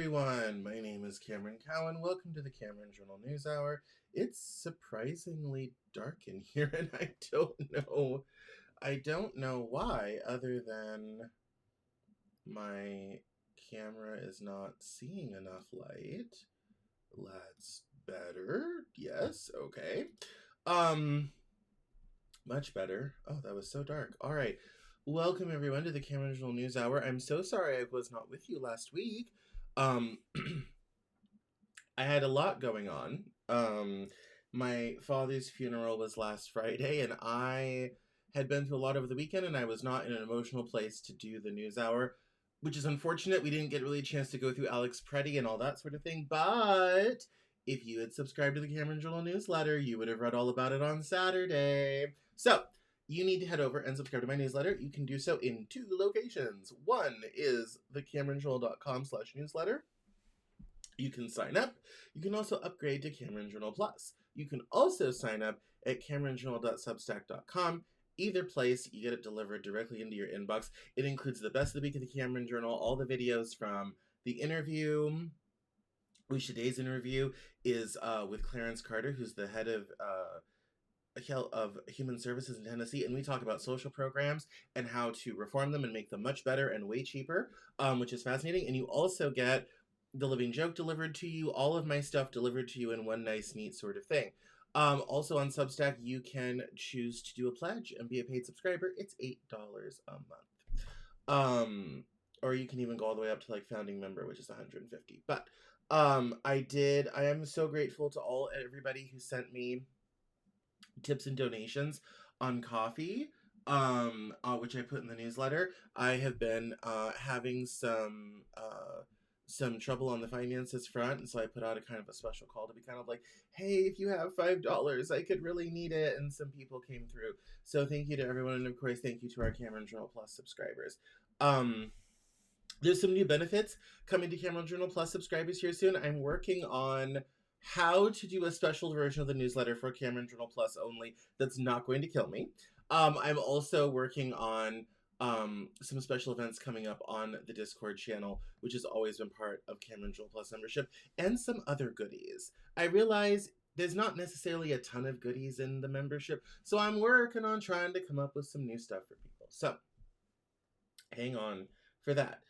everyone. My name is Cameron Cowan. Welcome to the Cameron Journal Newshour. It's surprisingly dark in here, and I don't know why, other than my camera is not seeing enough light. That's better. Yes, okay. Much better. Oh, that was so dark. All right. Welcome everyone to the Cameron Journal Newshour. I'm so sorry I was not with you last week. Um, I had a lot going on. My father's funeral was last Friday, and I had been through a lot over the weekend, and I was not in an emotional place to do the Newshour, which is unfortunate. We didn't get really a chance to go through Alex Preddy and all that sort of thing, but if you had subscribed to the Cameron Journal newsletter, you would have read all about it on Saturday. So, you need to head over and subscribe to my newsletter. You can do so in two locations. One is thecameronjournal.com/newsletter. You can sign up. You can also upgrade to Cameron Journal Plus. You can also sign up at cameronjournal.substack.com. Either place, you get it delivered directly into your inbox. It includes the best of the week of the Cameron Journal, all the videos from the interview, which today's interview is with Clarence Carter, who's the head of Human Services in Tennessee, and we talk about social programs and how to reform them and make them much better and way cheaper, which is fascinating. And you also get the Living Joke delivered to you, all of my stuff delivered to you in one nice, neat sort of thing. Also on Substack, you can choose to do a pledge and be a paid subscriber. It's $8 a month. Or you can even go all the way up to like founding member, which is $150. But I am so grateful to everybody who sent me tips and donations on coffee, which I put in the newsletter. I have been having some trouble on the finances front, and so I put out a kind of a special call to be kind of like, hey, if you have $5, I could really need it, and some people came through. So thank you to everyone, and of course thank you to our Cameron Journal Plus subscribers. There's some new benefits coming to Cameron Journal Plus subscribers here soon. I'm working on how to do a special version of the newsletter for Cameron Journal Plus only that's not going to kill me. I'm also working on some special events coming up on the Discord channel, which has always been part of Cameron Journal Plus membership, and some other goodies. I realize there's not necessarily a ton of goodies in the membership, so I'm working on trying to come up with some new stuff for people. So, hang on for that.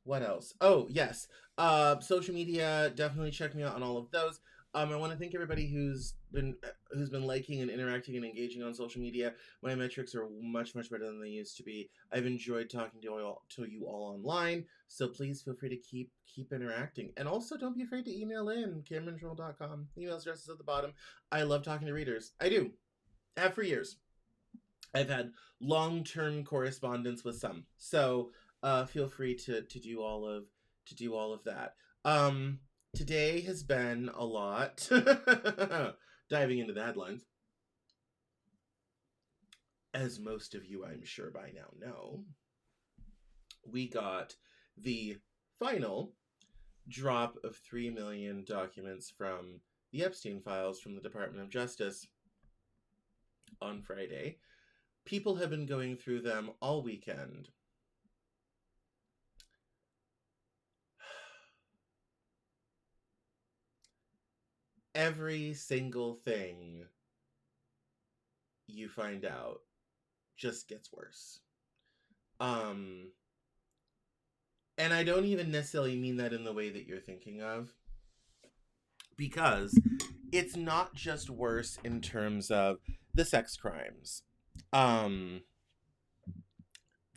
What else? Oh, yes. Social media, definitely check me out on all of those. I want to thank everybody who's been liking and interacting and engaging on social media. My metrics are much better than they used to be. I've enjoyed talking to you all online, so please feel free to keep interacting. And also, don't be afraid to email in cameronjournal.com. Email address is at the bottom. I love talking to readers. I do. I have for years. I've had long-term correspondence with some, so feel free to do all of that. Today has been a lot. Diving into the headlines, as most of you, I'm sure by now know, we got the final drop of 3 million documents from the Epstein files from the Department of Justice on Friday. People have been going through them all weekend. Every single thing you find out just gets worse. And I don't even necessarily mean that in the way that you're thinking of, because it's not just worse in terms of the sex crimes. That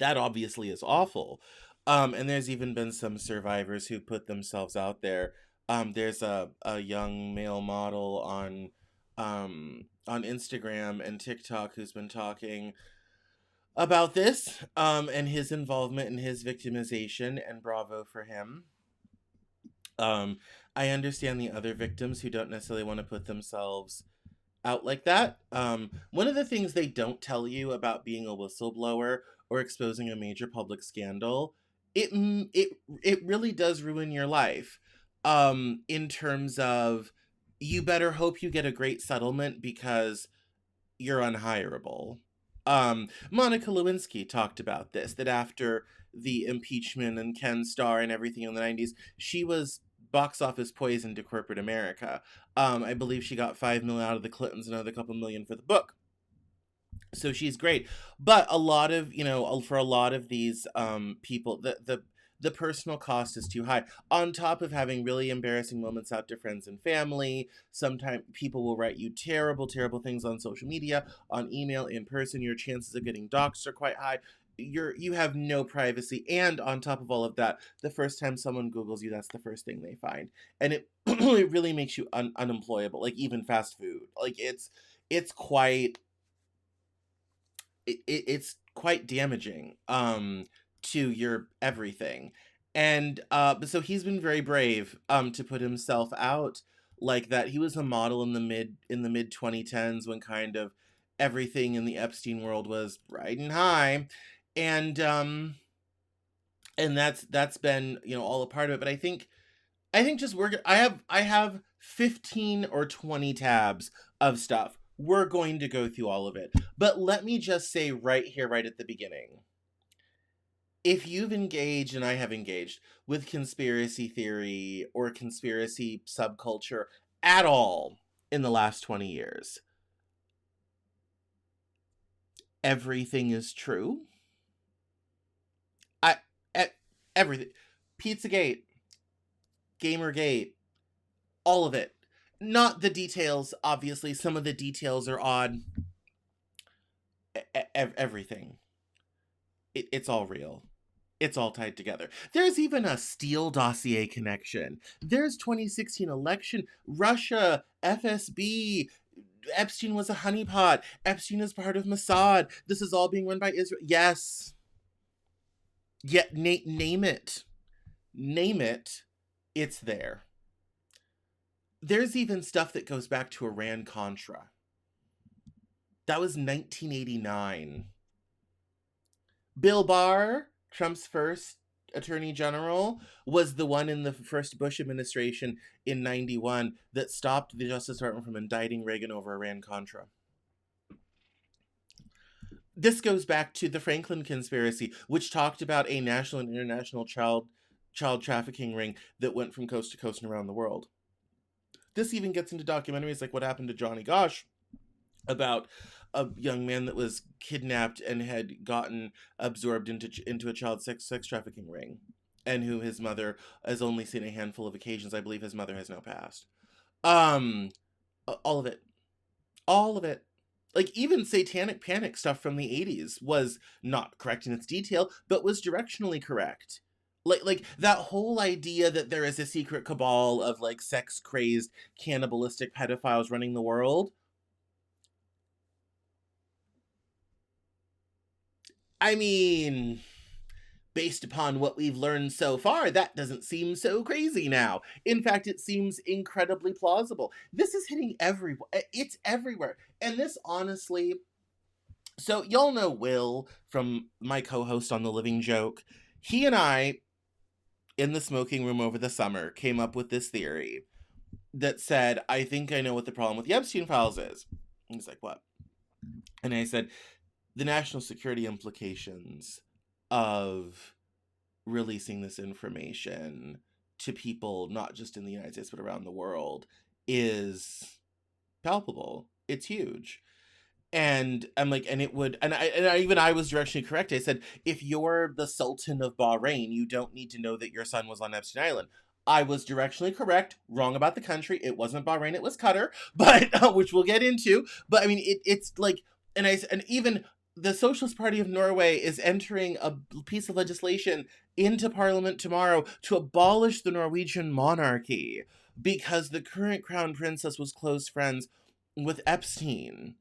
obviously is awful. And there's even been some survivors who put themselves out there. There's a young male model on Instagram and TikTok who's been talking about this, and his involvement and his victimization, and bravo for him. I understand the other victims who don't necessarily want to put themselves out like that. One of the things they don't tell you about being a whistleblower or exposing a major public scandal, it really does ruin your life. In terms of, you better hope you get a great settlement because you're unhireable. Monica Lewinsky talked about this, that after the impeachment and Ken Starr and everything in the 90s, she was box office poison to corporate America. I believe she got 5 million out of the Clintons, another couple million for the book. So she's great. But a lot of, for a lot of these people, the personal cost is too high. On top of having really embarrassing moments out to friends and family, sometimes people will write you terrible, terrible things on social media, on email, in person. Your chances of getting doxxed are quite high. You have no privacy, and on top of all of that, the first time someone Googles you, that's the first thing they find, and it it really makes you unemployable. Like even fast food, like it's quite it's quite damaging to your everything. And so he's been very brave to put himself out like that. He was a model in the mid 2010s when kind of everything in the Epstein world was riding high. And that's been, all a part of it. But I think just I have 15 or 20 tabs of stuff. We're going to go through all of it. But let me just say right here, right at the beginning, if you've engaged, and I have engaged, with conspiracy theory or conspiracy subculture at all in the last 20 years, everything is true. I, e- Everything. Pizzagate, Gamergate, all of it. Not the details, obviously. Some of the details are odd. Everything. It's all real. It's all tied together. There's even a Steele dossier connection. There's 2016 election, Russia, FSB, Epstein was a honeypot. Epstein is part of Mossad. This is all being run by Israel. Yes. Yet name it. Name it. It's there. There's even stuff that goes back to Iran-Contra. That was 1989. Bill Barr, Trump's first attorney general, was the one in the first Bush administration in 91 that stopped the Justice Department from indicting Reagan over Iran-Contra. This goes back to the Franklin conspiracy, which talked about a national and international child trafficking ring that went from coast to coast and around the world. This even gets into documentaries like What Happened to Johnny Gosh, about a young man that was kidnapped and had gotten absorbed into a child sex trafficking ring, and who his mother has only seen a handful of occasions. I believe his mother has now passed. All of it. Like even Satanic Panic stuff from the 80s was not correct in its detail, but was directionally correct. Like that whole idea that there is a secret cabal of like sex crazed cannibalistic pedophiles running the world. I mean, based upon what we've learned so far, that doesn't seem so crazy now. In fact, it seems incredibly plausible. This is hitting everywhere. It's everywhere. And this honestly, so y'all know Will from my co-host on The Living Joke. He and I, in the smoking room over the summer, came up with this theory that said, I think I know what the problem with the Epstein files is. And he's like, what? And I said, the national security implications of releasing this information to people, not just in the United States, but around the world, is palpable. It's huge. And I'm like, and it would, and I was directionally correct. I said, if you're the Sultan of Bahrain, you don't need to know that your son was on Epstein Island. I was directionally correct, wrong about the country. It wasn't Bahrain, it was Qatar, but which we'll get into. But I mean, it's like, and even the Socialist Party of Norway is entering a piece of legislation into Parliament tomorrow to abolish the Norwegian monarchy because the current crown princess was close friends with Epstein.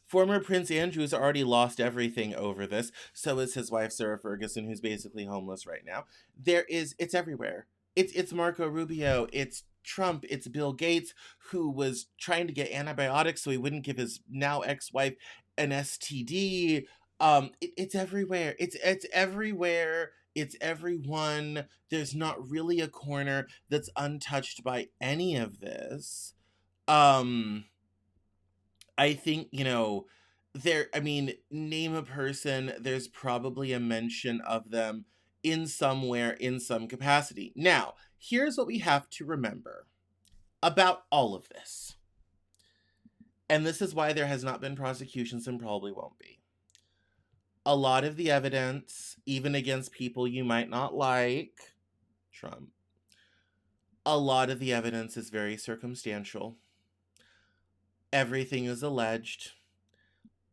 Former Prince Andrew has already lost everything over this. So is his wife, Sarah Ferguson, who's basically homeless right now. It's everywhere. It's Marco Rubio. It's Trump. It's Bill Gates, who was trying to get antibiotics so he wouldn't give his now ex-wife an STD. It's everywhere. It's everywhere. It's everyone. There's not really a corner that's untouched by any of this. I think, I mean, name a person, there's probably a mention of them in somewhere, in some capacity. Now, here's what we have to remember about all of this. And this is why there has not been prosecutions and probably won't be. A lot of the evidence, even against people you might not like, Trump, a lot of the evidence is very circumstantial. Everything is alleged.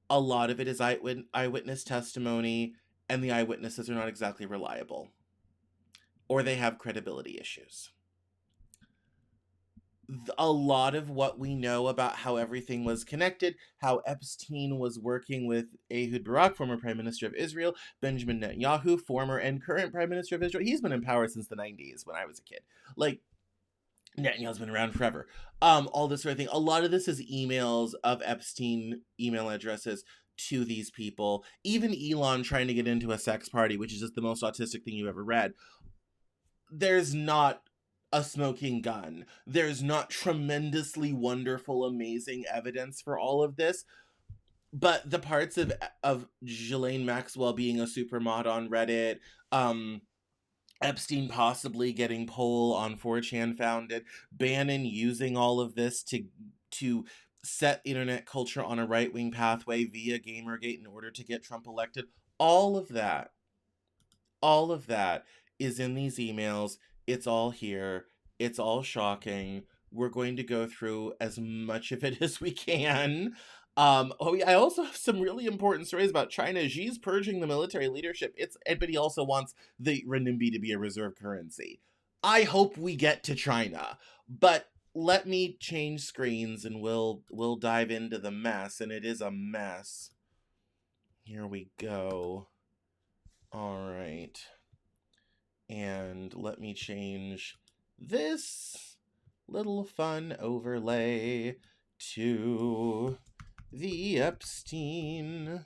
A lot of it is eyewitness testimony, and the eyewitnesses are not exactly reliable, or they have credibility issues. A lot of what we know about how everything was connected, how Epstein was working with Ehud Barak, former Prime Minister of Israel, Benjamin Netanyahu, former and current Prime Minister of Israel. He's been in power since the 90s when I was a kid. Like, Netanyahu's been around forever. All this sort of thing. A lot of this is emails of Epstein email addresses to these people. Even Elon trying to get into a sex party, which is just the most autistic thing you've ever read. There's not a smoking gun. There's not tremendously wonderful, amazing evidence for all of this. But the parts of Ghislaine Maxwell being a supermod on Reddit, Epstein possibly getting poll on 4chan founded, Bannon using all of this to set internet culture on a right-wing pathway via Gamergate in order to get Trump elected. All of that is in these emails. It's all here. It's all shocking. We're going to go through as much of it as we can. I also have some really important stories about China. Xi's purging the military leadership. But he also wants the renminbi to be a reserve currency. I hope we get to China, but let me change screens and we'll dive into the mess, and it is a mess. Here we go. All right. And let me change this little fun overlay to the Epstein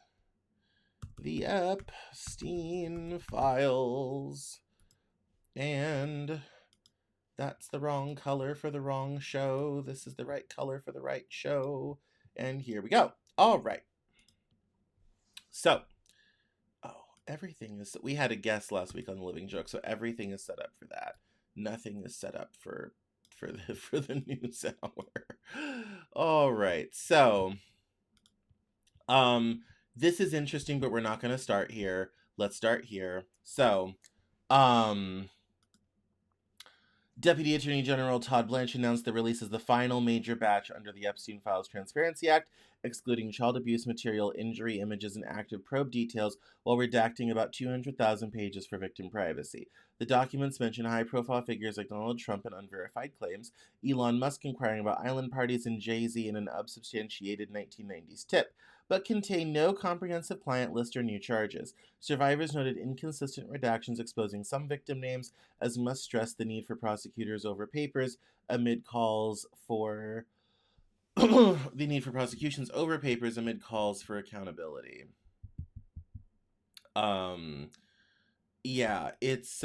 files. And that's the wrong color for the wrong show. This is the right color for the right show. And here we go. All right. So, everything is... We had a guest last week on The Living Joke, so everything is set up for that. Nothing is set up for the news hour. All right. So, this is interesting, but we're not going to start here. Let's start here. So, Deputy Attorney General Todd Blanche announced the release of the final major batch under the Epstein Files Transparency Act, excluding child abuse material, injury images, and active probe details, while redacting about 200,000 pages for victim privacy. The documents mention high-profile figures like Donald Trump and unverified claims, Elon Musk inquiring about island parties, and Jay-Z in an unsubstantiated 1990s tip, but contain no comprehensive client list or new charges. Survivors noted inconsistent redactions exposing some victim names, as must stress the need for prosecutors over papers amid calls for the need for prosecutions over papers amid calls for accountability. Yeah, it's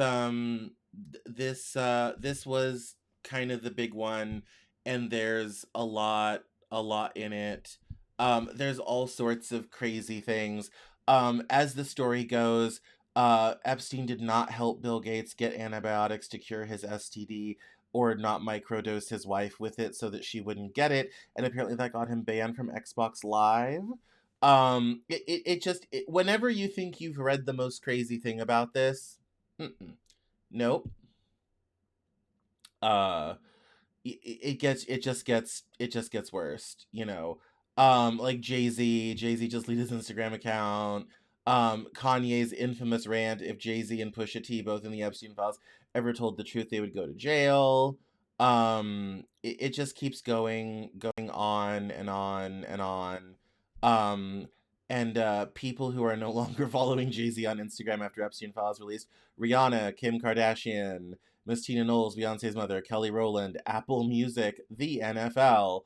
this was kind of the big one, and there's a lot in it. There's all sorts of crazy things. As the story goes, Epstein did not help Bill Gates get antibiotics to cure his STD, or not microdose his wife with it so that she wouldn't get it, and apparently that got him banned from Xbox Live. Whenever you think you've read the most crazy thing about this, nope. It just gets worse, you know. Like Jay-Z just deleted his Instagram account. Kanye's infamous rant: if Jay-Z and Pusha T, both in the Epstein files, ever told the truth, they would go to jail. It just keeps going on and on and on. And people who are no longer following Jay-Z on Instagram after Epstein files released: Rihanna, Kim Kardashian, Miss Tina Knowles, Beyonce's mother, Kelly Rowland, Apple Music, the NFL.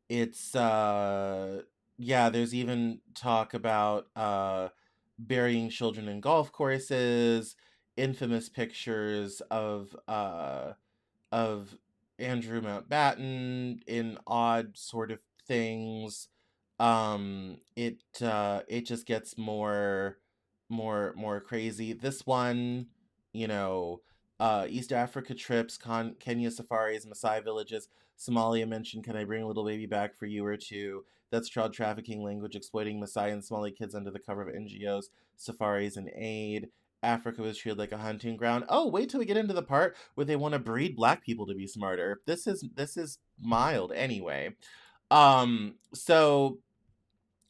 It's yeah, there's even talk about burying children in golf courses, infamous pictures of Andrew Mountbatten in odd sort of things, it just gets more crazy. This one, you know, East Africa trips, Kenya safaris, Maasai villages. Somalia mentioned, can I bring a little baby back for you or two? That's child trafficking, language exploiting Maasai and Somali kids under the cover of NGOs, safaris, and aid. Africa was treated like a hunting ground. Oh, wait till we get into the part where they want to breed black people to be smarter. This is mild anyway. So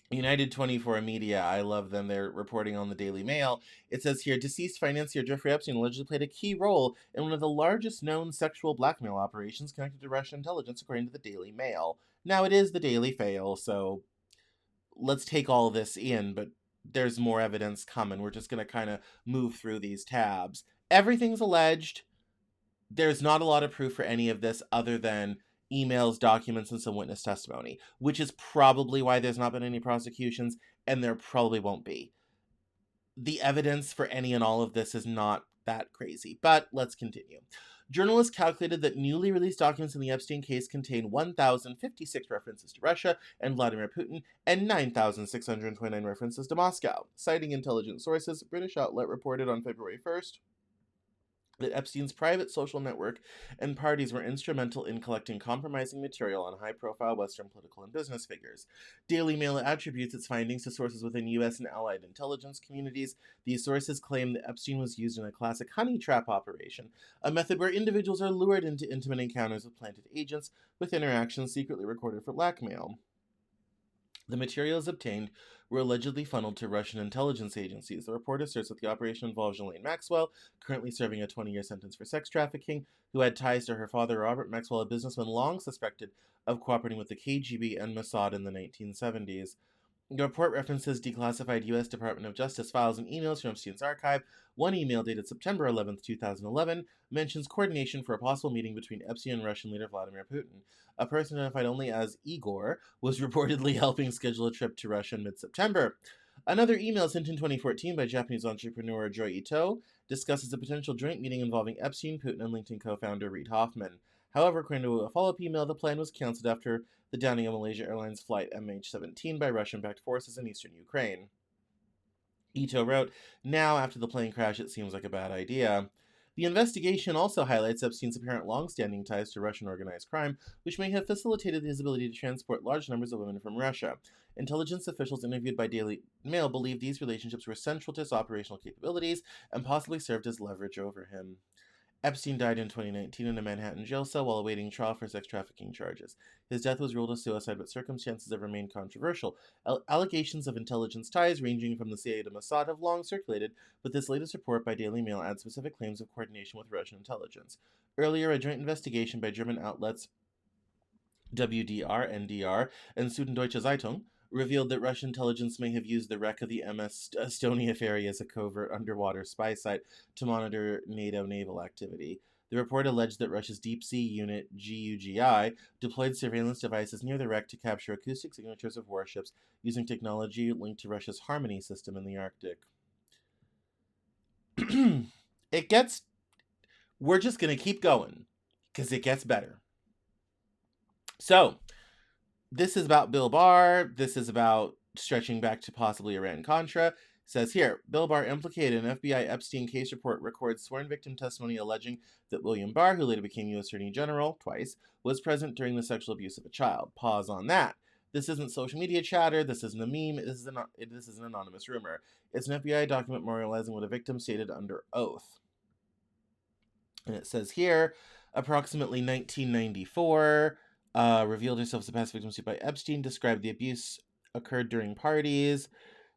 United 24 Media, I love them. They're reporting on the Daily Mail. It says here, deceased financier Jeffrey Epstein allegedly played a key role in one of the largest known sexual blackmail operations connected to Russian intelligence, according to the Daily Mail. Now, it is the Daily Fail, so let's take all this in, but there's more evidence coming. We're just going to kind of move through these tabs. Everything's alleged. There's not a lot of proof for any of this other than emails, documents, and some witness testimony, which is probably why there's not been any prosecutions, and there probably won't be. The evidence for any and all of this is not that crazy, but let's continue. Journalists calculated that newly released documents in the Epstein case contain 1,056 references to Russia and Vladimir Putin and 9,629 references to Moscow. Citing intelligence sources, a British outlet reported on February 1st that Epstein's private social network and parties were instrumental in collecting compromising material on high-profile Western political and business figures. Daily Mail attributes its findings to sources within U.S. and allied intelligence communities. These sources claim that Epstein was used in a classic honey trap operation, a method where individuals are lured into intimate encounters with planted agents, with interactions secretly recorded for blackmail. The materials obtained were allegedly funneled to Russian intelligence agencies. The report asserts that the operation involved Ghislaine Maxwell, currently serving a 20-year sentence for sex trafficking, who had ties to her father, Robert Maxwell, a businessman long suspected of cooperating with the KGB and Mossad in the 1970s. The report references declassified U.S. Department of Justice files and emails from Epstein's archive. One email dated September 11, 2011, mentions coordination for a possible meeting between Epstein and Russian leader Vladimir Putin. A person identified only as Igor was reportedly helping schedule a trip to Russia in mid-September. Another email sent in 2014 by Japanese entrepreneur Joy Ito discusses a potential joint meeting involving Epstein, Putin, and LinkedIn co-founder Reid Hoffman. However, according to a follow-up email, the plan was canceled after the downing of Malaysia Airlines flight MH17 by Russian-backed forces in eastern Ukraine. Ito wrote, now, after the plane crash, it seems like a bad idea. The investigation also highlights Epstein's apparent long-standing ties to Russian organized crime, which may have facilitated his ability to transport large numbers of women from Russia. Intelligence officials interviewed by Daily Mail believe these relationships were central to his operational capabilities and possibly served as leverage over him. Epstein died in 2019 in a Manhattan jail cell while awaiting trial for sex trafficking charges. His death was ruled a suicide, but circumstances have remained controversial. Allegations of intelligence ties ranging from the CIA to Mossad have long circulated, but this latest report by Daily Mail adds specific claims of coordination with Russian intelligence. Earlier, a joint investigation by German outlets WDR, NDR, and Süddeutsche Zeitung revealed that Russian intelligence may have used the wreck of the MS Estonia ferry as a covert underwater spy site to monitor NATO naval activity. The report alleged that Russia's deep sea unit, GUGI, deployed surveillance devices near the wreck to capture acoustic signatures of warships using technology linked to Russia's Harmony system in the Arctic. We're just going to keep going, because it gets better. So, this is about Bill Barr. This is about stretching back to possibly Iran-Contra. It says here, Bill Barr implicated in FBI Epstein case report records sworn victim testimony alleging that William Barr, who later became U.S. Attorney General twice, was present during the sexual abuse of a child. Pause on that. This isn't social media chatter. This isn't a meme. This is an anonymous rumor. It's an FBI document memorializing what a victim stated under oath. And it says here, approximately 1994... revealed herself as a past victim sued by Epstein, described the abuse occurred during parties,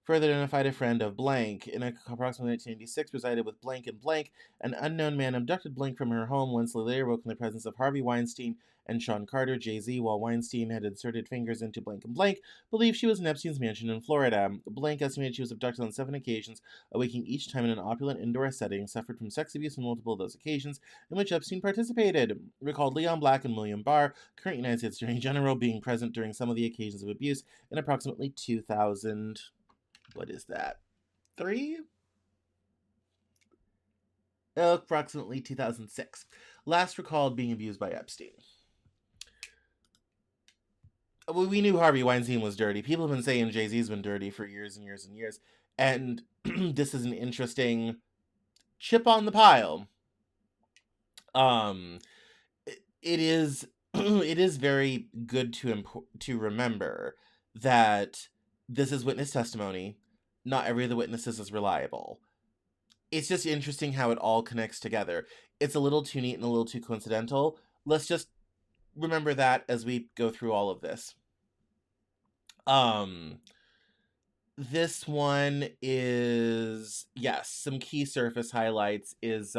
further identified a friend of blank. In approximately 1986, resided with blank and blank. An unknown man abducted blank from her home. Wensley later woke in the presence of Harvey Weinstein and Sean Carter, Jay-Z, while Weinstein had inserted fingers into blank and blank, believed she was in Epstein's mansion in Florida. Blank estimated she was abducted on 7 occasions, awaking each time in an opulent indoor setting, suffered from sex abuse on multiple of those occasions, in which Epstein participated. Recalled Leon Black and William Barr, current United States Attorney General, being present during some of the occasions of abuse in approximately 2000... What is that? 3? Approximately 2006. Last recalled being abused by Epstein. we knew Harvey Weinstein was dirty. People have been saying Jay-Z's been dirty for years and years and years. And this is an interesting chip on the pile. Um, it is it is very good to remember that this is witness testimony. Not every of the witnesses is reliable. It's just interesting how it all connects together. It's a little too neat and a little too coincidental. Let's just remember that as we go through all of this. This one is, yes, some key surface highlights is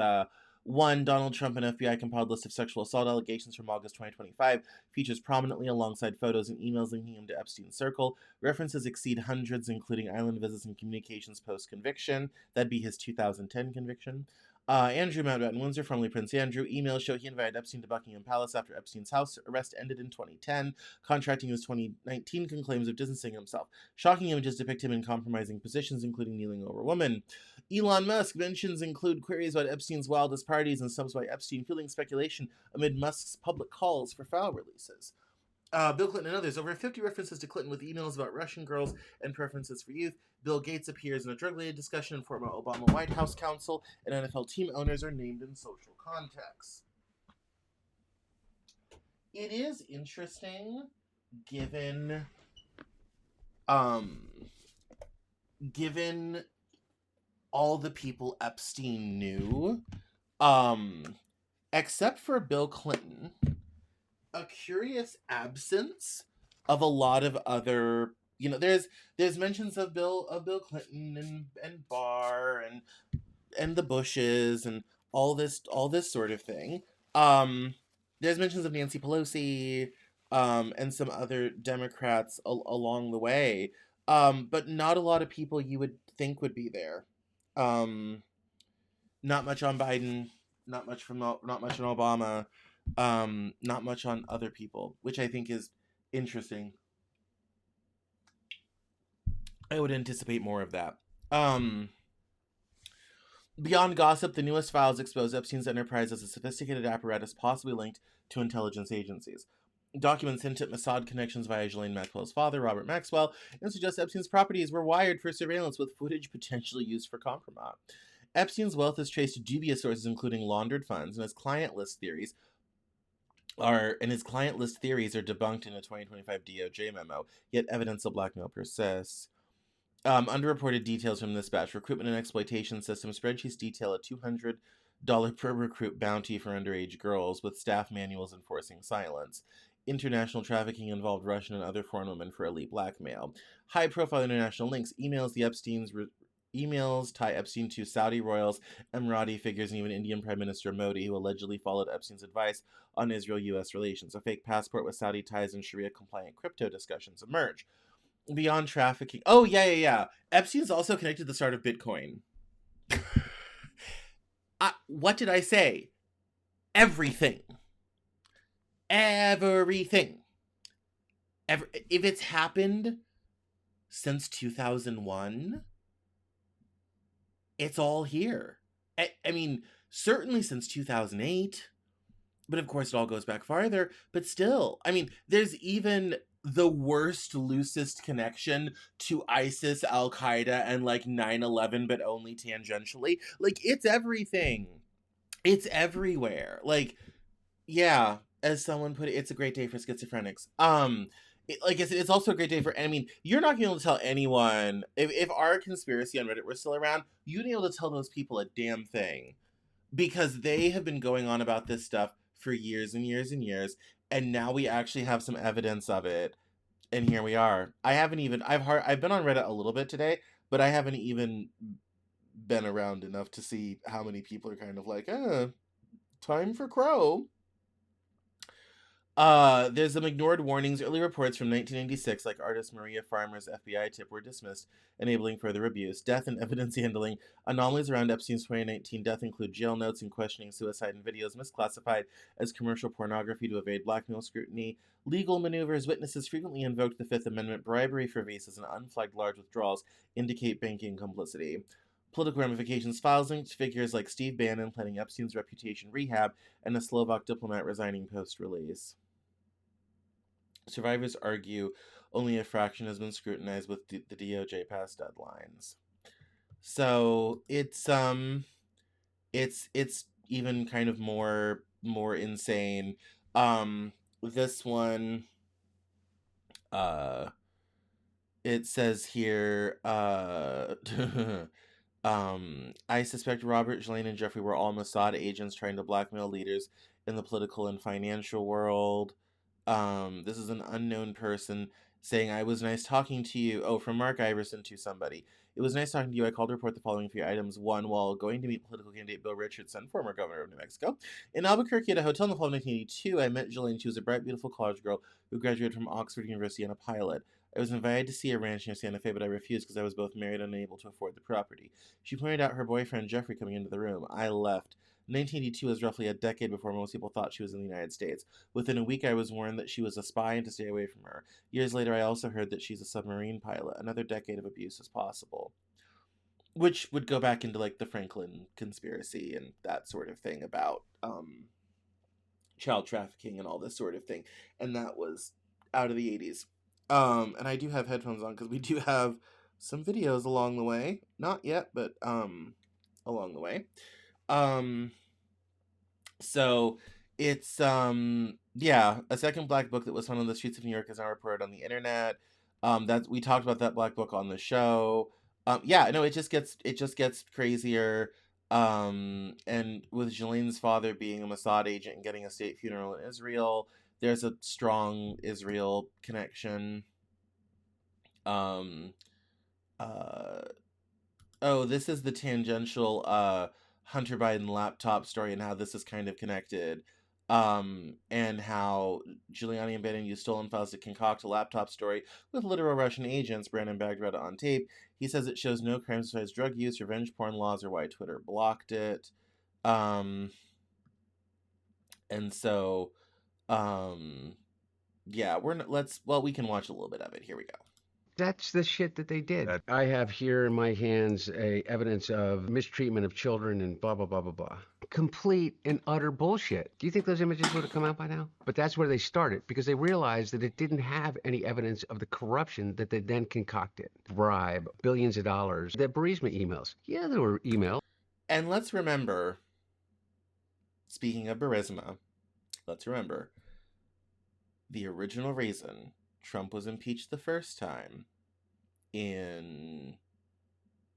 one, Donald Trump and FBI compiled list of sexual assault allegations from August 2025 features prominently alongside photos and emails linking him to Epstein's circle. References exceed hundreds, including island visits and communications post-conviction. That'd be his 2010 conviction. Andrew Mountbatten Windsor, formerly Prince Andrew, emails show he invited Epstein to Buckingham Palace after Epstein's house arrest ended in 2010, contracting his 2019 claims of distancing himself. Shocking images depict him in compromising positions, including kneeling over women. Elon Musk mentions include queries about Epstein's wildest parties and subs by Epstein, fueling speculation amid Musk's public calls for file releases. Bill Clinton and others. Over 50 references to Clinton with emails about Russian girls and preferences for youth. Bill Gates appears in a drug-related discussion, and former Obama White House counsel and NFL team owners are named in social contexts. It is interesting, given all the people Epstein knew, except for Bill Clinton, a curious absence of a lot of other, there's mentions of Bill Clinton and Barr and the Bushes and all this sort of thing. There's mentions of Nancy Pelosi and some other Democrats along the way, but not a lot of people you would think would be there. Not much on Biden, not much on Obama. Not much on other people, which I think is interesting. I would anticipate more of that. Beyond gossip, the newest files expose Epstein's enterprise as a sophisticated apparatus possibly linked to intelligence agencies. Documents hint at Mossad connections via Ghislaine Maxwell's father, Robert Maxwell, and suggest Epstein's properties were wired for surveillance with footage potentially used for compromise. Epstein's wealth is traced to dubious sources, including laundered funds, and his client list theories are debunked in a 2025 DOJ memo, yet evidence of blackmail persists. Underreported details from this batch: recruitment and exploitation system spreadsheets detail a $200 per recruit bounty for underage girls, with staff manuals enforcing silence. International trafficking involved Russian and other foreign women for elite blackmail. High-profile international links: emails tie Epstein to Saudi royals, Emirati figures, and even Indian Prime Minister Modi, who allegedly followed Epstein's advice on Israel-U.S. relations. A fake passport with Saudi ties and Sharia-compliant crypto discussions emerge. Beyond trafficking... Oh, yeah. Epstein's also connected to the start of Bitcoin. What did I say? Everything. If it's happened since 2001... it's all here. I mean, certainly since 2008, but of course it all goes back farther, but still, I mean, there's even the worst, loosest connection to ISIS, Al-Qaeda, and 9/11, but only tangentially. It's everything. It's everywhere. Yeah, as someone put it, it's a great day for schizophrenics. Like I said, it's also a great day for, you're not going to be able to tell anyone, if our conspiracy on Reddit were still around, you'd be able to tell those people a damn thing. Because they have been going on about this stuff for years and years and years, and now we actually have some evidence of it, and here we are. I've been on Reddit a little bit today, but I haven't even been around enough to see how many people are kind of time for Crow. There's some ignored warnings. Early reports from 1996, like artist Maria Farmer's FBI tip, were dismissed, enabling further abuse. Death and evidence handling. Anomalies around Epstein's 2019 death include jail notes and questioning suicide and videos misclassified as commercial pornography to evade blackmail scrutiny. Legal maneuvers. Witnesses frequently invoked the Fifth Amendment. Bribery for visas and unflagged large withdrawals indicate banking complicity. Political ramifications. Files linked to figures like Steve Bannon planning Epstein's reputation rehab and a Slovak diplomat resigning post-release. Survivors argue only a fraction has been scrutinized with the DOJ past deadlines. So it's even kind of more insane. This one, uh it says here, I suspect Robert, Ghislaine, and Jeffrey were all Mossad agents trying to blackmail leaders in the political and financial world. This is an unknown person saying, I was nice talking to you. Oh, from Mark Iverson to somebody. It was nice talking to you. I called to report the following few items. One, while going to meet political candidate Bill Richardson, former governor of New Mexico, in Albuquerque at a hotel in the fall of 1982, I met Jillian. She was a bright, beautiful college girl who graduated from Oxford University and a pilot. I was invited to see a ranch near Santa Fe, but I refused because I was both married and unable to afford the property. She pointed out her boyfriend Jeffrey coming into the room. I left. 1982 was roughly a decade before most people thought she was in the United States. Within a week, I was warned that she was a spy and to stay away from her. Years later, I also heard that she's a submarine pilot. Another decade of abuse is possible. Which would go back into, like, the Franklin conspiracy and that sort of thing about child trafficking and all this sort of thing. And that was out of the 80s. And I do have headphones on because we do have some videos along the way. Not yet, but along the way. So it's yeah, a second black book that was found on the streets of New York is now reported on the internet. That we talked about that black book on the show. Yeah, no, it just gets crazier. And with Ghislaine's father being a Mossad agent and getting a state funeral in Israel, there's a strong Israel connection. Oh, this is the tangential Hunter Biden laptop story and how this is kind of connected. And how Giuliani and Bannon used stolen files to concoct a laptop story with literal Russian agents. Brandon Bagg read it on tape. He says it shows no crimes besides drug use, revenge porn laws, or why Twitter blocked it. And so, yeah, we can watch a little bit of it. Here we go. That's the shit that they did. I have here in my hands evidence of mistreatment of children and blah, blah, blah, blah, blah. Complete and utter bullshit. Do you think those images would have come out by now? But that's where they started because they realized that it didn't have any evidence of the corruption that they then concocted. Bribe, billions of dollars. The Burisma emails. Yeah, there were emails. And let's remember, speaking of Burisma, let's remember the original reason Trump was impeached the first time in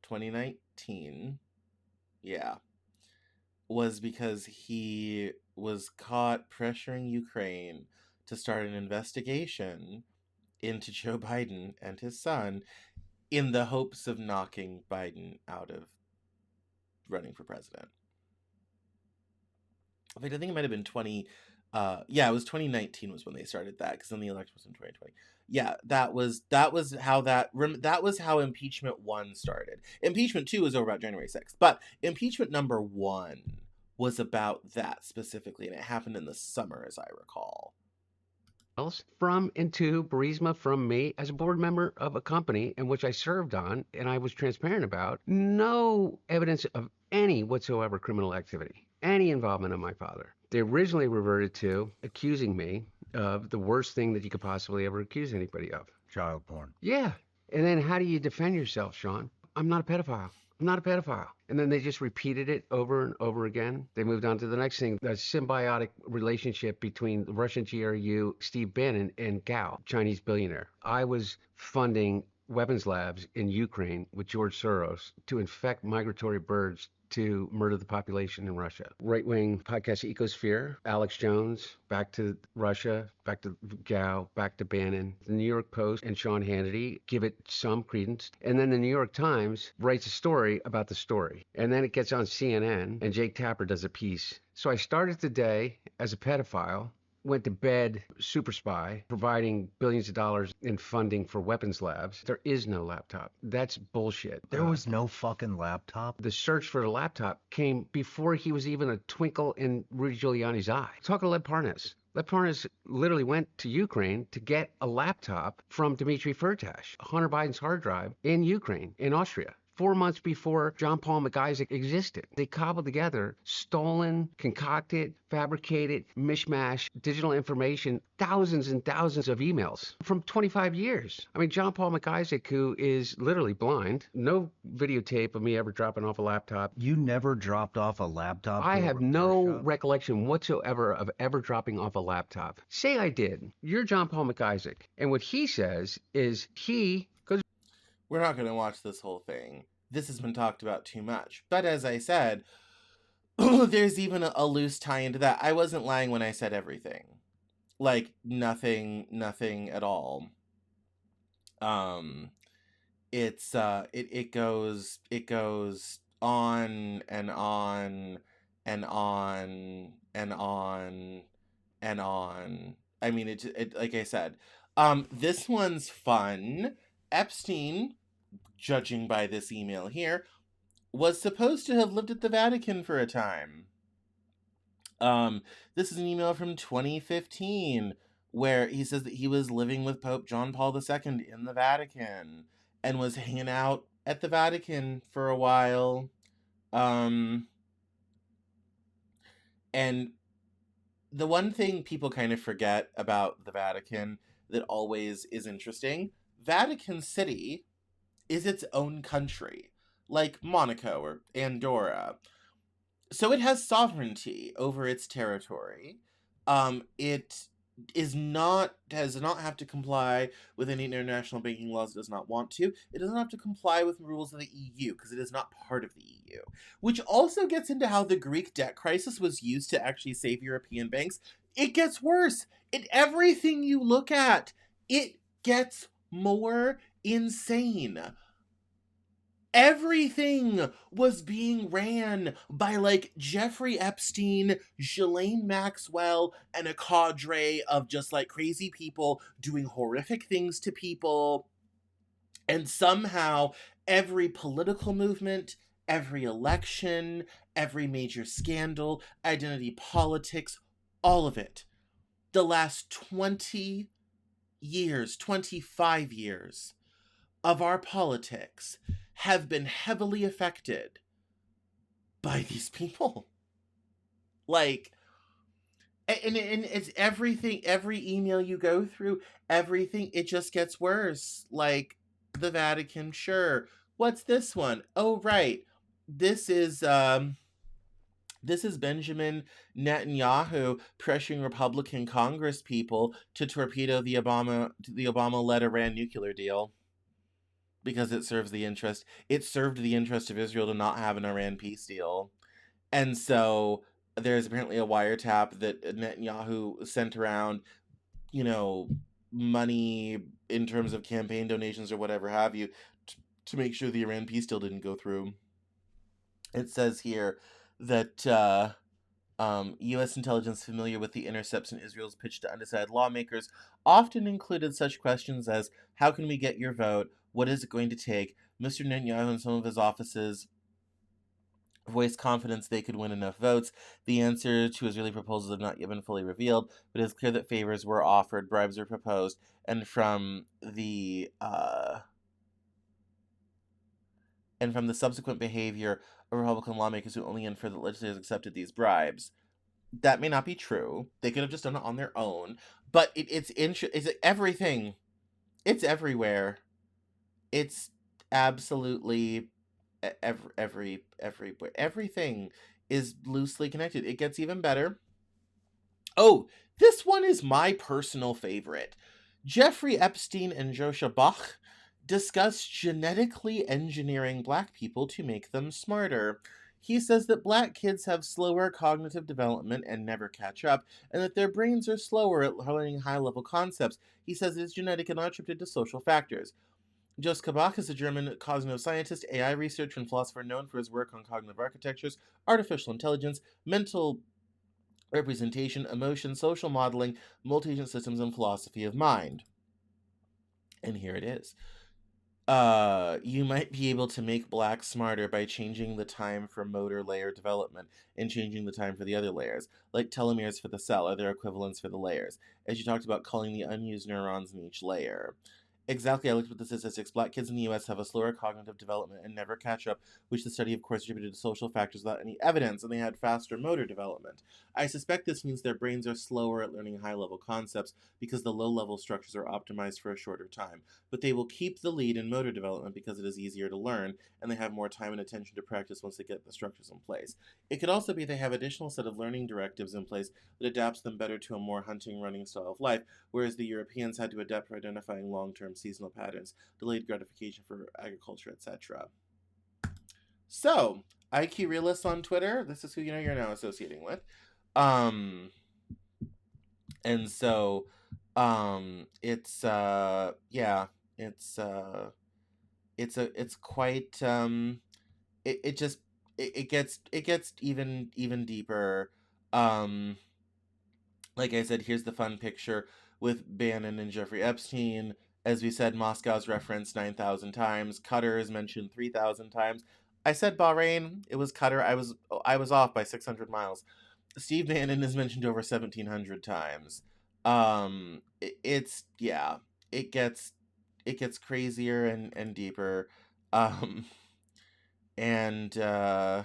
2019, was because he was caught pressuring Ukraine to start an investigation into Joe Biden and his son in the hopes of knocking Biden out of running for president. In fact, I think it might have been it was 2019 was when they started that, because then the election was in 2020. Yeah, that was how impeachment 1 started. Impeachment 2 was over about January 6th, but impeachment number 1 was about that specifically, and it happened in the summer, as I recall. From and to Burisma from me as a board member of a company in which I served on and I was transparent about. No evidence of any whatsoever criminal activity, any involvement of my father. They originally reverted to accusing me of the worst thing that you could possibly ever accuse anybody of. Child porn. Yeah. And then how do you defend yourself, Sean? I'm not a pedophile. I'm not a pedophile. And then they just repeated it over and over again. They moved on to the next thing, the symbiotic relationship between the Russian GRU, Steve Bannon, and Gao, Chinese billionaire. I was funding weapons labs in Ukraine with George Soros to infect migratory birds to murder the population in Russia. Right-wing podcast Ecosphere, Alex Jones, back to Russia, back to Gao, back to Bannon. The New York Post and Sean Hannity give it some credence. And then the New York Times writes a story about the story. And then it gets on CNN, and Jake Tapper does a piece. So I started the day as a pedophile, went to bed super spy, providing billions of dollars in funding for weapons labs. There is no laptop. That's bullshit. There was no fucking laptop? The search for the laptop came before he was even a twinkle in Rudy Giuliani's eye. Talk to Lev Parnas. Lev Parnas literally went to Ukraine to get a laptop from Dmitry Firtash, Hunter Biden's hard drive in Ukraine, in Austria. 4 months before John Paul McIsaac existed. They cobbled together stolen, concocted, fabricated, mishmash digital information, thousands and thousands of emails from 25 years. I mean, John Paul McIsaac, who is literally blind, no videotape of me ever dropping off a laptop. You never dropped off a laptop I to a have repair no shop? recollection whatsoever of ever dropping off a laptop. Say I did. You're John Paul McIsaac. And what he says is he goes. We're not going to watch this whole thing. This has been talked about too much. But as I said, there's even a loose tie into that. I wasn't lying when I said everything. Like, nothing at all. It goes on and on and on and on and on. I mean, it like I said, this one's fun. Epstein, judging by this email here, was supposed to have lived at the Vatican for a time. This is an email from 2015 where he says that he was living with Pope John Paul II in the Vatican and was hanging out at the Vatican for a while. And the one thing people kind of forget about the Vatican that always is interesting, Vatican City is its own country, like Monaco or Andorra. So it has sovereignty over its territory. It does not have to comply with any international banking laws. It does not want to. It doesn't have to comply with rules of the EU because it is not part of the EU. Which also gets into how the Greek debt crisis was used to actually save European banks. It gets worse. Everything you look at, it gets more insane. Everything was being ran by, like, Jeffrey Epstein, Ghislaine Maxwell, and a cadre of just, like, crazy people doing horrific things to people. And somehow, every political movement, every election, every major scandal, identity politics, all of it, the last 20 years, 25 years of our politics have been heavily affected by these people. Like, and it's everything, every email you go through, everything, it just gets worse. Like, the Vatican, sure. What's this one? Oh, right. This is Benjamin Netanyahu pressuring Republican Congress people to torpedo the Obama-led Iran nuclear deal. Because it served the interest of Israel to not have an Iran peace deal. And so there's apparently a wiretap that Netanyahu sent around, money in terms of campaign donations or whatever have you, to make sure the Iran peace deal didn't go through. It says here that U.S. intelligence familiar with the intercepts in Israel's pitch to undecided lawmakers often included such questions as, how can we get your vote? What is it going to take? Mr. Netanyahu and some of his offices voiced confidence they could win enough votes. The answer to Israeli proposals have not yet been fully revealed, but it is clear that favors were offered, bribes were proposed, and from the subsequent behavior of Republican lawmakers who only infer that legislators accepted these bribes. That may not be true. They could have just done it on their own, but it's everything. It's everywhere. It's absolutely everywhere. Everything is loosely connected. It gets even better. Oh, this one is my personal favorite. Jeffrey Epstein and Joshua Bach discuss genetically engineering Black people to make them smarter. He says that Black kids have slower cognitive development and never catch up, and that their brains are slower at learning high-level concepts. He says it is genetic and not attributed to social factors. Jos Kabach is a German cognitive scientist, AI researcher, and philosopher known for his work on cognitive architectures, artificial intelligence, mental representation, emotion, social modeling, multi-agent systems, and philosophy of mind. And here it is. You might be able to make Black smarter by changing the time for motor layer development and changing the time for the other layers, like telomeres for the cell or their equivalents for the layers, as you talked about culling the unused neurons in each layer. Exactly. I looked at the statistics. Black kids in the U.S. have a slower cognitive development and never catch up, which the study, of course, attributed to social factors without any evidence, and they had faster motor development. I suspect this means their brains are slower at learning high-level concepts because the low-level structures are optimized for a shorter time. But they will keep the lead in motor development because it is easier to learn, and they have more time and attention to practice once they get the structures in place. It could also be they have additional set of learning directives in place that adapts them better to a more hunting running style of life, whereas the Europeans had to adapt for identifying long-term seasonal patterns, delayed gratification for agriculture, etc. So, IQ Realist on Twitter, this is who you're now associating with. And so, it's yeah, it's quite it just it gets even deeper. Um, like I said, here's the fun picture with Bannon and Jeffrey Epstein. As we said, Moscow's referenced 9,000 times. Qatar is mentioned 3,000 times. I said Bahrain. It was Qatar. I was off by 600 miles. Steve Bannon is mentioned over 1,700 times. It's yeah. It gets crazier and deeper. Um, and yeah.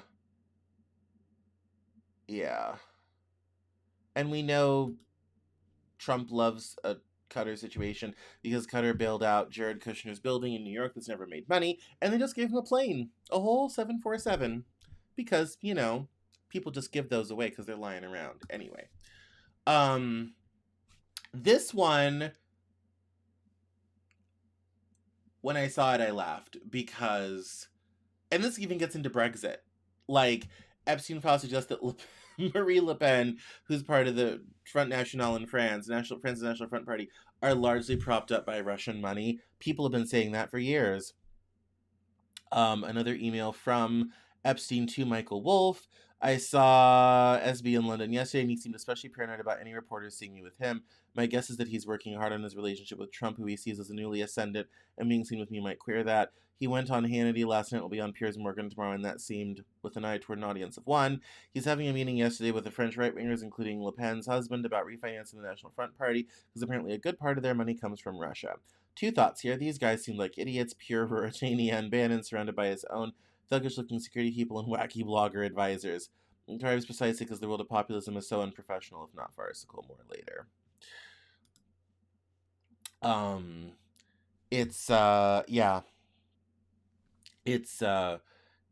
And we know Trump loves a Qatar situation because Qatar bailed out Jared Kushner's building in New York that's never made money, and they just gave him a plane, a whole 747, because, people just give those away because they're lying around. Anyway. This one, when I saw it, I laughed because, and this even gets into Brexit. Like, Epstein file suggests that Marie Le Pen, who's part of the Front National in France, France's National Front Party, are largely propped up by Russian money. People have been saying that for years. Another email from Epstein to Michael Wolff. I saw SB in London yesterday, and he seemed especially paranoid about any reporters seeing me with him. My guess is that he's working hard on his relationship with Trump, who he sees as a newly ascendant, and being seen with me might queer that. He went on Hannity last night, will be on Piers Morgan tomorrow, and that seemed with an eye toward an audience of one. He's having a meeting yesterday with the French right-wingers, including Le Pen's husband, about refinancing the National Front Party, because apparently a good part of their money comes from Russia. Two thoughts here. These guys seem like idiots, pure Ruritania and Bannon, surrounded by his own thuggish-looking security people and wacky blogger advisors. It thrives precisely because the world of populism is so unprofessional, if not farcical. More later. It's yeah. It's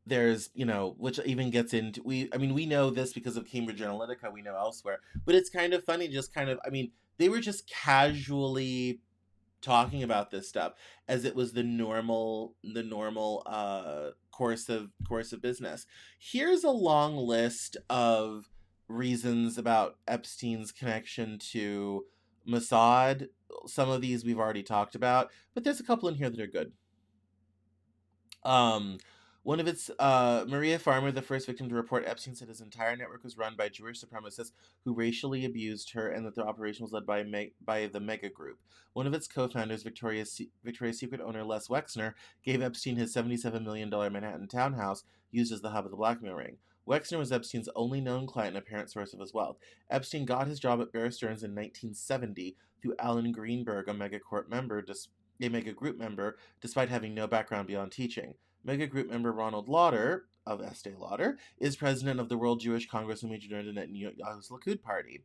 there's, which even gets into, we know this because of Cambridge Analytica, we know elsewhere, but it's kind of funny, just kind of, they were just casually talking about this stuff as it was the normal course of business. Here's a long list of reasons about Epstein's connection to Mossad. Some of these we've already talked about, but there's a couple in here that are good. One of its, Maria Farmer, the first victim to report, Epstein said his entire network was run by Jewish supremacists who racially abused her, and that the operation was led by the Mega Group. One of its co-founders, Victoria's Secret owner Les Wexner, gave Epstein his $77 million Manhattan townhouse used as the hub of the blackmail ring. Wexner was Epstein's only known client and apparent source of his wealth. Epstein got his job at Bear Stearns in 1970 through Alan Greenberg, a Mega Group member, despite having no background beyond teaching. Mega Group member Ronald Lauder, of Estee Lauder, is president of the World Jewish Congress and major donor to Netanyahu's Likud party.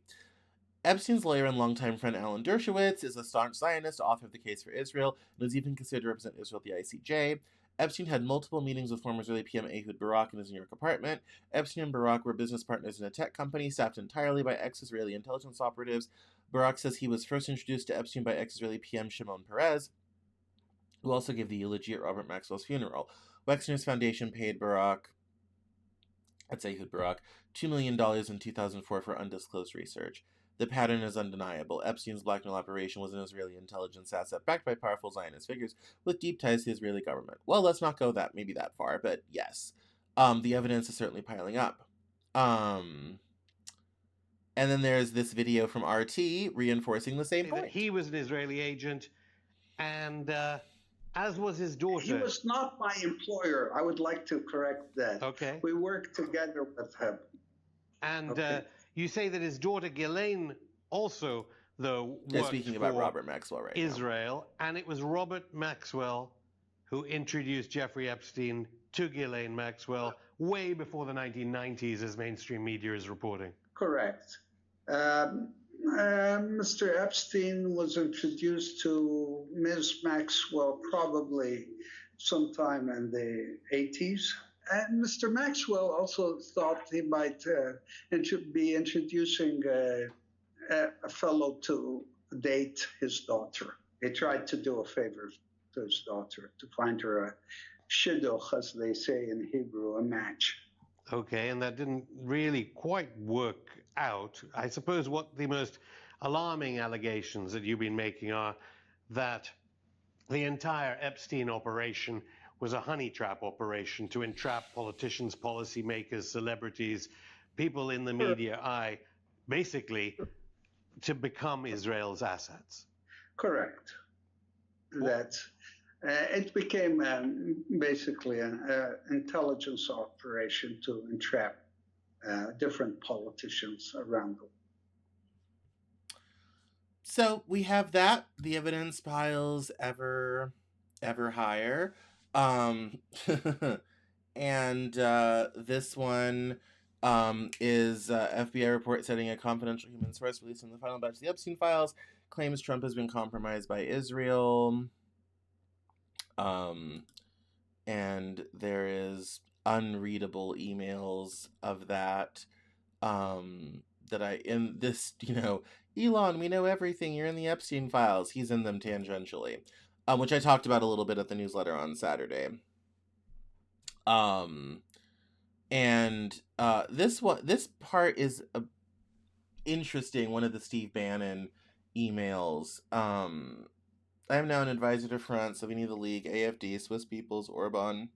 Epstein's lawyer and longtime friend Alan Dershowitz is a staunch Zionist, author of The Case for Israel, and is even considered to represent Israel at the ICJ. Epstein had multiple meetings with former Israeli PM Ehud Barak in his New York apartment. Epstein and Barak were business partners in a tech company staffed entirely by ex-Israeli intelligence operatives. Barak says he was first introduced to Epstein by ex-Israeli PM Shimon Peres, who also gave the eulogy at Robert Maxwell's funeral. Wexner's foundation paid Barak, that's Ehud Barak, $2 million in 2004 for undisclosed research. The pattern is undeniable. Epstein's blackmail operation was an Israeli intelligence asset backed by powerful Zionist figures with deep ties to the Israeli government. Well, let's not go that far, but yes. The evidence is certainly piling up. And then there's this video from RT reinforcing the same point. He was an Israeli agent, and as was his daughter. He was not my employer. I would like to correct that. Okay. We worked together with him. And you say that his daughter Ghislaine also though, worked Speaking about for Robert Maxwell right now. Israel, and it was Robert Maxwell who introduced Jeffrey Epstein to Ghislaine Maxwell way before the 1990s, as mainstream media is reporting. Correct. Mr. Epstein was introduced to Ms. Maxwell probably sometime in the 80s. And Mr. Maxwell also thought he might be introducing a fellow to date his daughter. He tried to do a favor to his daughter, to find her a shidduch, as they say in Hebrew, a match. Okay, and that didn't really quite work out. I suppose what the most alarming allegations that you've been making are that the entire Epstein operation was a honey trap operation to entrap politicians, policymakers, celebrities, people in the media eye, basically to become Israel's assets. Correct. That it became basically an intelligence operation to entrap different politicians around the world. So we have that. The evidence piles ever higher. And this one is FBI report citing a confidential human source released in the final batch of the Epstein files, claims Trump has been compromised by Israel. And there is unreadable emails of that. That in this, Elon, we know everything. You're in the Epstein files. He's in them tangentially, which I talked about a little bit at the newsletter on Saturday. This part is interesting. One of the Steve Bannon emails. I am now an advisor to France, Slovenia, the League, AFD, Swiss Peoples, Orban,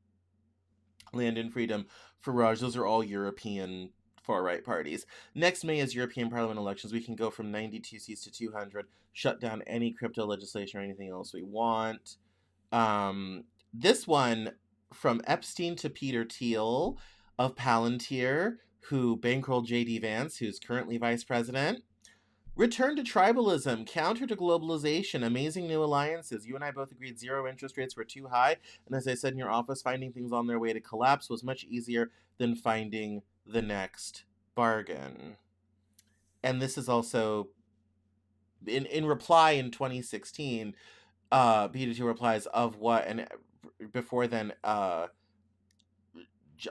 Land and Freedom, Farage. Those are all European far-right parties. Next May is European Parliament elections. We can go from 92 seats to 200, shut down any crypto legislation or anything else we want. This one, from Epstein to Peter Thiel of Palantir, who bankrolled J.D. Vance, who's currently vice president. Return to tribalism, counter to globalization, amazing new alliances. You and I both agreed zero interest rates were too high. And as I said in your office, finding things on their way to collapse was much easier than finding the next bargain. And this is also, in reply in 2016, Peter Thiel replies, of what? And before then,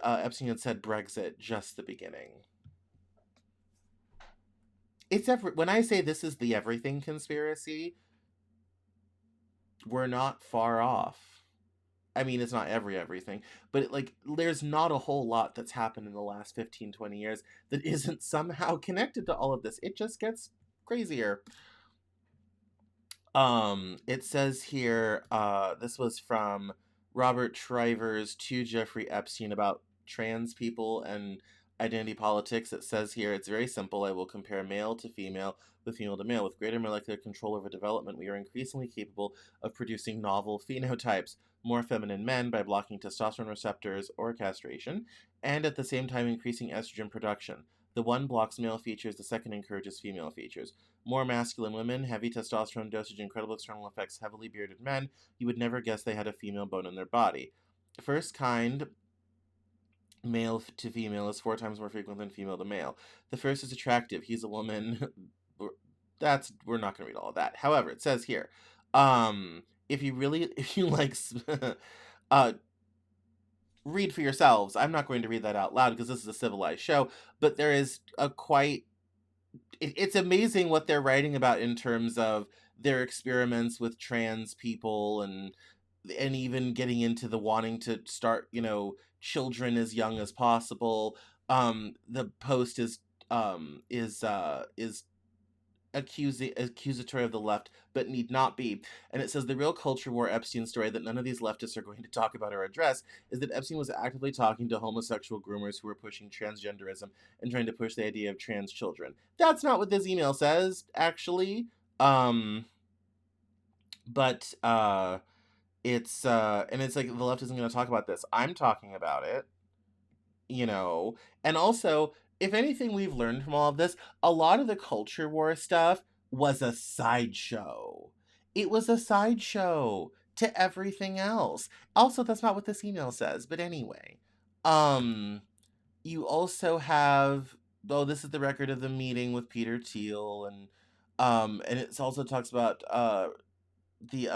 Epstein had said Brexit, just the beginning. When I say this is the everything conspiracy, we're not far off. I mean, it's not everything, but there's not a whole lot that's happened in the last 15, 20 years that isn't somehow connected to all of this. It just gets crazier. It says here, this was from Robert Shriver's to Jeffrey Epstein about trans people and identity politics. It says here, it's very simple. I will compare male to female with female to male. With greater molecular control over development, we are increasingly capable of producing novel phenotypes, more feminine men by blocking testosterone receptors or castration, and at the same time increasing estrogen production. The one blocks male features, the second encourages female features. More masculine women, heavy testosterone dosage, incredible external effects, heavily bearded men. You would never guess they had a female bone in their body. First kind, male to female, is 4 times more frequent than female to male. The first is attractive. He's a woman. We're not going to read all of that. However, it says here, if you like, read for yourselves. I'm not going to read that out loud because this is a civilized show, but there is it's amazing what they're writing about in terms of their experiments with trans people and even getting into the wanting to start, children as young as possible. The post is accusatory of the left, but need not be. And it says the real culture war Epstein story that none of these leftists are going to talk about or address is that Epstein was actively talking to homosexual groomers who were pushing transgenderism and trying to push the idea of trans children. That's not what this email says, actually. But it's and it's like the left isn't going to talk about this. I'm talking about it, and also, if anything we've learned from all of this, a lot of the culture war stuff was a sideshow. It was a sideshow to everything else. Also, that's not what this email says, but anyway. You also have, oh, this is the record of the meeting with Peter Thiel, and it also talks about a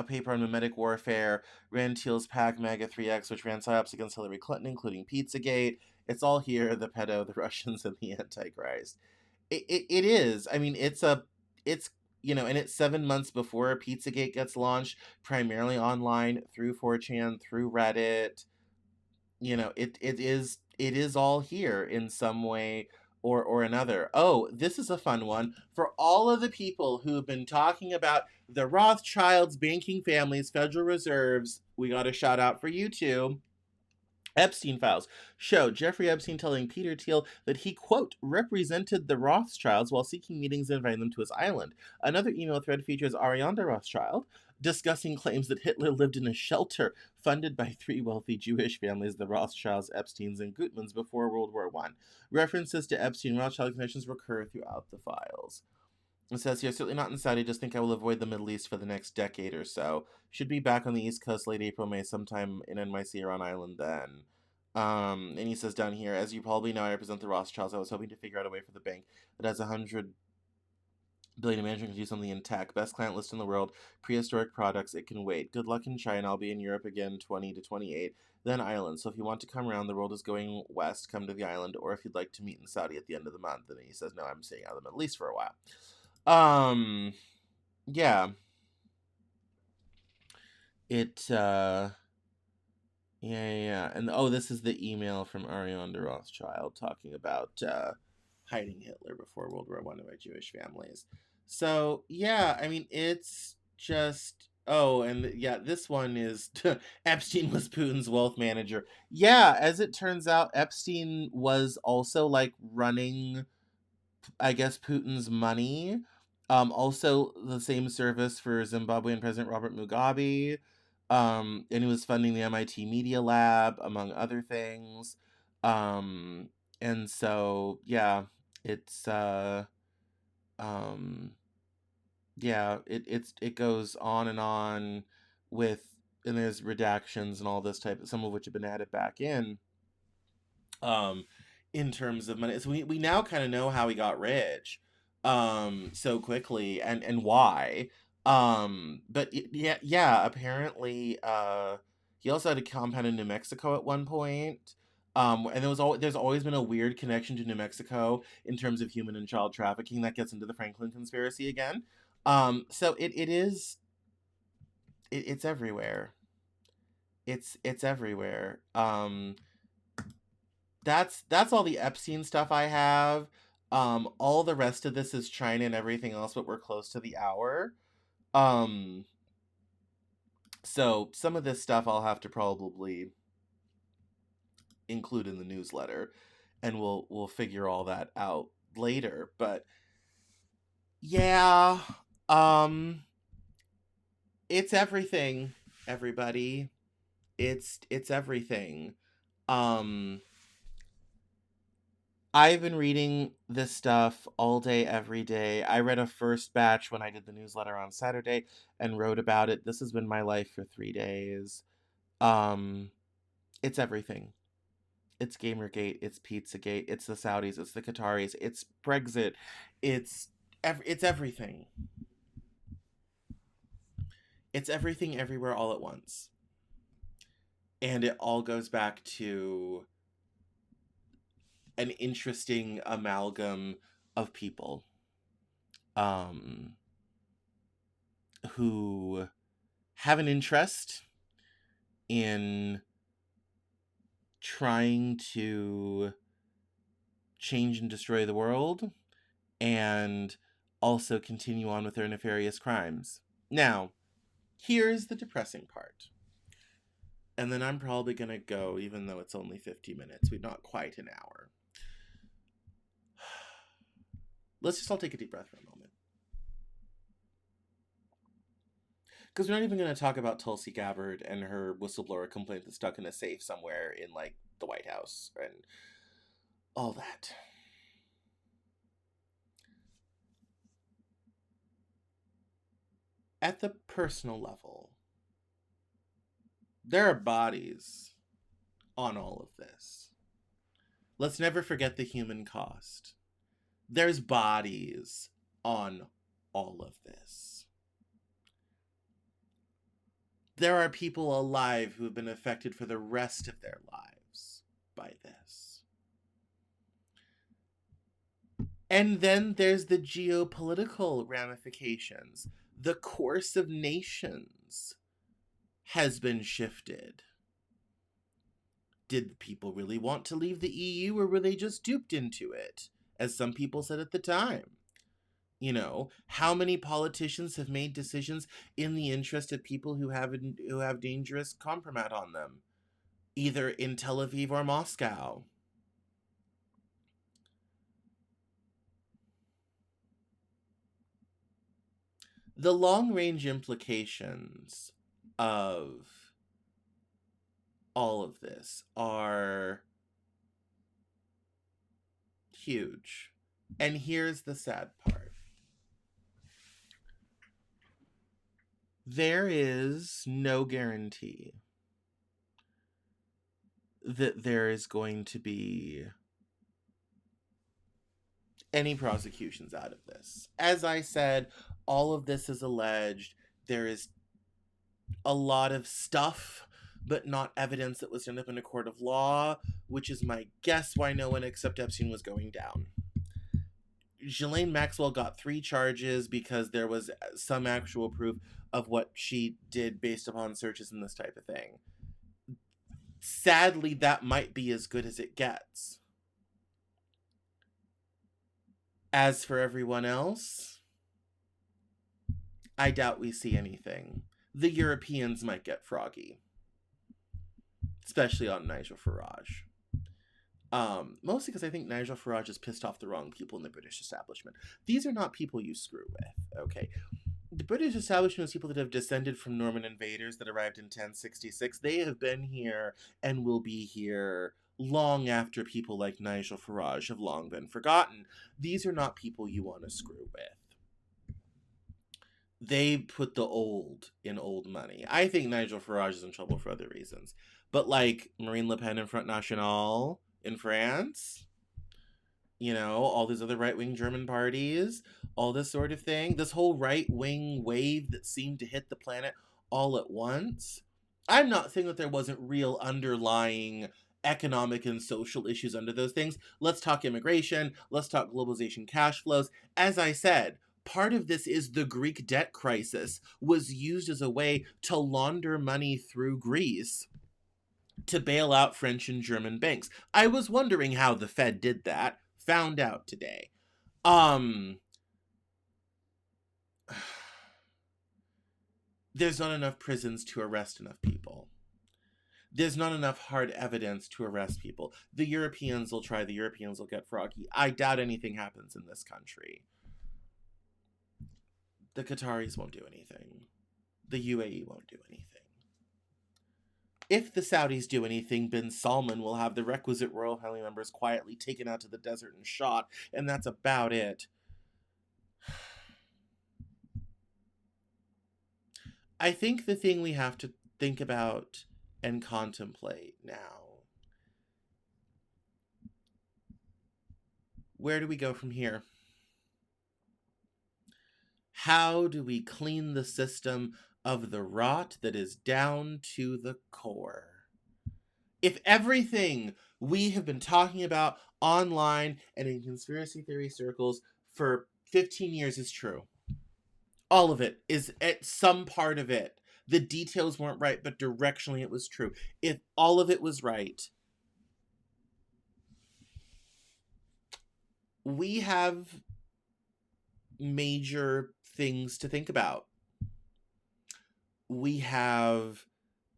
paper on mimetic warfare, Rand Thiel's PAC MAGA 3X, which ran psyops against Hillary Clinton, including Pizzagate. It's all here, the pedo, the Russians, and the Antichrist. It is. I mean, it's and it's 7 months before Pizzagate gets launched, primarily online through 4chan, through Reddit. It is all here in some way or another. Oh, this is a fun one. For all of the people who have been talking about the Rothschilds, banking families, Federal Reserves, we got a shout out for you too. Epstein files show Jeffrey Epstein telling Peter Thiel that he, quote, represented the Rothschilds while seeking meetings and inviting them to his island. Another email thread features Ariana Rothschild discussing claims that Hitler lived in a shelter funded by 3 wealthy Jewish families, the Rothschilds, Epsteins, and Gutmans, before World War I. References to Epstein-Rothschild connections recur throughout the files. It says here, certainly not in Saudi, just think I will avoid the Middle East for the next decade or so. Should be back on the East Coast late April, May, sometime in NYC or on Island then. And he says down here, as you probably know, I represent the Rothschilds. I was hoping to figure out a way for the bank that has 100 billion in management to do something in tech. Best client list in the world. Prehistoric products. It can wait. Good luck in China. I'll be in Europe again 20 to 28. Then Island. So if you want to come around, the world is going west. Come to the island. Or if you'd like to meet in Saudi at the end of the month. And he says, no, I'm staying out of the Middle East for a while. Yeah. Yeah. And this is the email from Ariana Rothschild talking about hiding Hitler before World War I by Jewish families. So, yeah, I mean, it's just... Oh, and yeah, this one is Epstein was Putin's wealth manager. Yeah, as it turns out, Epstein was also, like, running, I guess, Putin's money. Also the same service for Zimbabwean President Robert Mugabe. And he was funding the MIT Media Lab, among other things. And so, yeah, it's, it goes on and on with, and there's redactions and all this type, some of which have been added back in terms of money. So we now kind of know how he got rich so quickly and why. But yeah, apparently he also had a compound in New Mexico at one point. And there's always been a weird connection to New Mexico in terms of human and child trafficking that gets into the Franklin conspiracy again. So it's everywhere. It's everywhere. That's all the Epstein stuff I have. All the rest of this is China and everything else, but we're close to the hour. So some of this stuff I'll have to probably include in the newsletter, and we'll figure all that out later. But yeah, it's everything, everybody. It's everything. I've been reading this stuff all day, every day. I read a first batch when I did the newsletter on Saturday and wrote about it. This has been my life for 3 days. It's everything. It's Gamergate. It's Pizzagate. It's the Saudis. It's the Qataris. It's Brexit. It's everything. It's everything everywhere all at once. And it all goes back to an interesting amalgam of people who have an interest in trying to change and destroy the world and also continue on with their nefarious crimes. Now, here's the depressing part. And then I'm probably going to go, even though it's only 50 minutes. We're not quite an hour. Let's just all take a deep breath for a moment. Because we're not even going to talk about Tulsi Gabbard and her whistleblower complaint that's stuck in a safe somewhere in, like, the White House and all that. at the personal level, there are bodies on all of this. Let's never forget the human cost. There's bodies on all of this. There are people alive who have been affected for the rest of their lives by this. And then there's the geopolitical ramifications. The course of nations has been shifted. Did people really want to leave the EU, or were they just duped into it, as some people said at the time? You know, how many politicians have made decisions in the interest of people who have dangerous compromat on them, either in Tel Aviv or Moscow? The long-range implications of all of this are huge. And here's the sad part. There is no guarantee that there is going to be any prosecutions out of this. As I said, all of this is alleged. There is a lot of stuff, but not evidence that was done up in a court of law, which is my guess why no one except Epstein was going down. Ghislaine Maxwell got 3 charges because there was some actual proof of what she did based upon searches and this type of thing. Sadly, that might be as good as it gets. As for everyone else, I doubt we see anything. The Europeans might get froggy. Especially on Nigel Farage. Mostly because I think Nigel Farage has pissed off the wrong people in the British establishment. These are not people you screw with, okay? The British establishment is people that have descended from Norman invaders that arrived in 1066. They have been here and will be here long after people like Nigel Farage have long been forgotten. These are not people you want to screw with. They put the old in old money. I think Nigel Farage is in trouble for other reasons. But like Marine Le Pen and Front National in France, you know, all these other right-wing German parties, all this sort of thing, this whole right-wing wave that seemed to hit the planet all at once. I'm not saying that there wasn't real underlying economic and social issues under those things. Let's talk immigration. Let's talk globalization cash flows. As I said, part of this is the Greek debt crisis was used as a way to launder money through Greece to bail out French and German banks. I was wondering how the Fed did that. Found out today. There's not enough prisons to arrest enough people. There's not enough hard evidence to arrest people. The Europeans will try. The Europeans will get froggy. I doubt anything happens in this country. The Qataris won't do anything. The UAE won't do anything. If the Saudis do anything, bin Salman will have the requisite royal family members quietly taken out to the desert and shot, and that's about it. I think the thing we have to think about and contemplate now, where do we go from here? How do we clean the system of the rot that is down to the core? If everything we have been talking about online and in conspiracy theory circles for 15 years is true, all of it is at some part of it. The details weren't right, but directionally it was true. If all of it was right, we have major things to think about. We have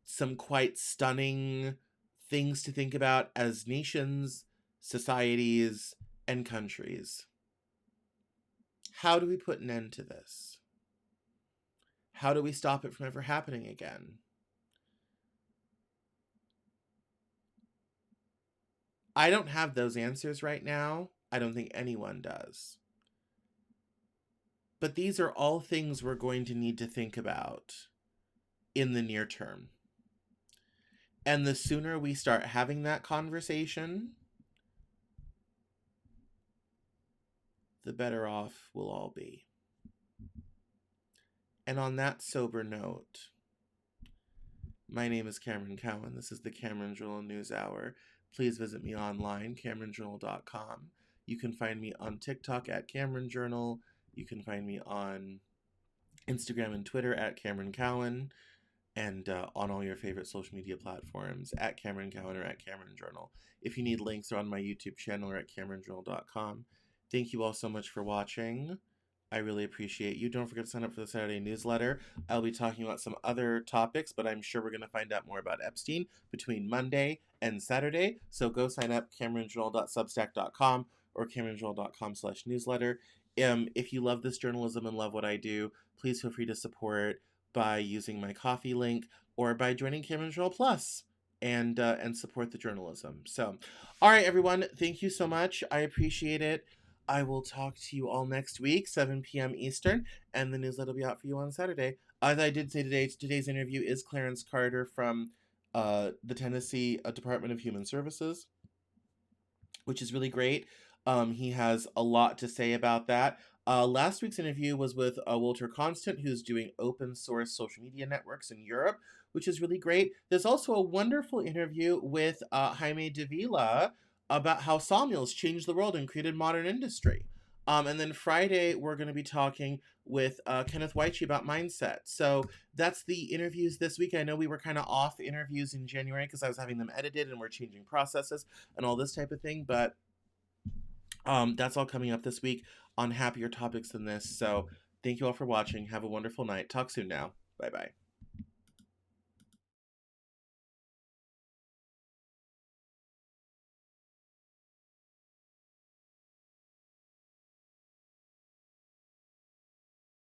some quite stunning things to think about as nations, societies, and countries. How do we put an end to this? How do we stop it from ever happening again? I don't have those answers right now. I don't think anyone does. But these are all things we're going to need to think about in the near term. And the sooner we start having that conversation, the better off we'll all be. And on that sober note, my name is Cameron Cowan. This is the Cameron Journal Newshour. Please visit me online, CameronJournal.com. You can find me on TikTok at Cameron Journal. You can find me on Instagram and Twitter at Cameron Cowan, and on all your favorite social media platforms at Cameron Cowan or at Cameron Journal. If you need links, they're on my YouTube channel or at CameronJournal.com. Thank you all so much for watching. I really appreciate you. Don't forget to sign up for the Saturday newsletter. I'll be talking about some other topics, but I'm sure we're going to find out more about Epstein between Monday and Saturday. So go sign up, CameronJournal.substack.com or CameronJournal.com/newsletter. If you love this journalism and love what I do, please feel free to support by using my Ko-fi link or by joining Cameron Journal Plus and support the journalism. So, all right, everyone, thank you so much. I appreciate it. I will talk to you all next week, 7 p.m. Eastern, and the newsletter will be out for you on Saturday. As I did say today, today's interview is Clarence Carter from the Tennessee Department of Human Services, which is really great. He has a lot to say about that. Last week's interview was with Walter Constant, who's doing open source social media networks in Europe, which is really great. There's also a wonderful interview with Jaime Davila about how sawmills changed the world and created modern industry. And then Friday, we're going to be talking with Kenneth Weiche about mindset. So that's the interviews this week. I know we were kind of off interviews in January because I was having them edited and we're changing processes and all this type of thing. But that's all coming up this week on happier topics than this. So thank you all for watching. Have a wonderful night. Talk soon now. Bye-bye.